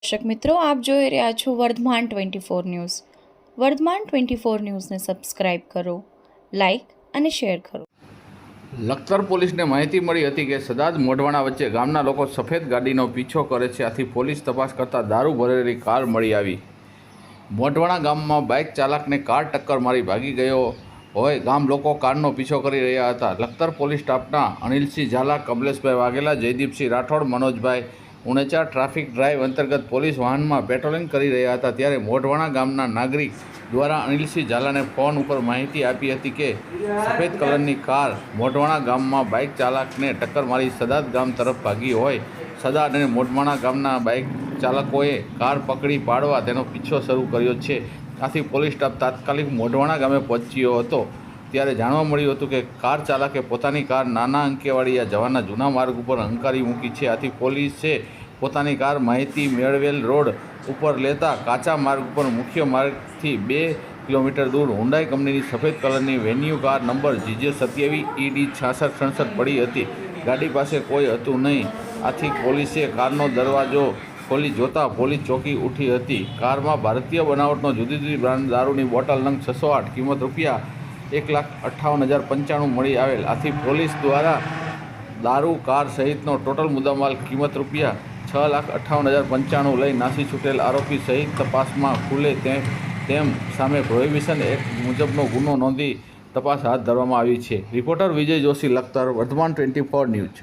દર્શક મિત્રો, આપ જોઈ રહ્યા છો વર્ધમાન 24 ન્યૂઝ. વર્ધમાન 24 ન્યૂઝને સબસ્ક્રાઇબ કરો, લાઇક અને શેર કરો. લખતર પોલીસને માહિતી મળી હતી કે સદાજ મોઢવાણા વચ્ચે ગામના લોકો સફેદ ગાડીનો પીછો કરે છે. આથી પોલીસ તપાસ કરતા દારૂ ભરેલી કાર મળી આવી. મોઢવાણા ગામમાં બાઇક ચાલકને કાર ટક્કર મારી ભાગી ગયો હોય ગામ લોકો કારનો પીછો કરી રહ્યા હતા. લખતર પોલીસ સ્ટાફના અનિલસિંહ ઝાલા, કમલેશભાઈ વાઘેલા, જયદીપસિંહ રાઠોડ, મનોજભાઈ ઉણેચા ટ્રાફિક ડ્રાઈવ અંતર્ગત પોલીસ વાહનમાં પેટ્રોલિંગ કરી રહ્યા હતા. ત્યારે મોઢવાણા ગામના નાગરિક દ્વારા અનિલસિંહ ઝાલાને ફોન ઉપર માહિતી આપી હતી કે સફેદ કલરની કાર મોઢવાણા ગામમાં બાઇક ચાલકને ટક્કર મારી સદાદ ગામ તરફ ભાગી હોય. સદાદ અને મોઢવાણા ગામના બાઇક ચાલકોએ કાર પકડી પાડવા તેનો પીછો શરૂ કર્યો છે. આથી પોલીસ સ્ટાફ તાત્કાલિક મોઢવાણા ગામે પહોંચ્યો હતો. ત્યારે જાણવા મળ્યું હતું કે કાર ચાલકે પોતાની કાર નાના અંકેવાડિયા જવાના જૂના માર્ગ ઉપર હંકારી મૂકી છે. આથી પોલીસે પોતાની કાર માહિતી મેળવેલ રોડ ઉપર લેતા કાચા માર્ગ ઉપર મુખ્ય માર્ગથી 2 કિલોમીટર દૂર હુન્ડાઈ કંપનીની સફેદ કલરની વેન્યુ કાર નંબર GJ27ED 6667 પડી હતી. ગાડી પાસે કોઈ હતું નહીં. આથી પોલીસે કારનો દરવાજો ખોલી જોતા પોલીસ ચોકી ઉઠી હતી. કારમાં ભારતીય બનાવટનો જુદી જુદી બ્રાન્ડ દારૂની બોટલ નંગ 608, કિંમત રૂપિયા 1,58,095 મળી આવેલ. આથી પોલીસ દ્વારા દારૂ, કાર સહિતનો ટોટલ મુદ્દામાલ કિંમત રૂપિયા 6,58,095 લઈ નાસી છૂટેલ આરોપી સહિત તપાસમાં ખુલે તેમ સામે પ્રોહિબિશન એક્ટ મુજબનો ગુનો નોંધી તપાસ હાથ ધરવામાં આવી છે. રિપોર્ટર વિજય જોશી, લખતર, વર્ધમાન 24 ન્યૂઝ.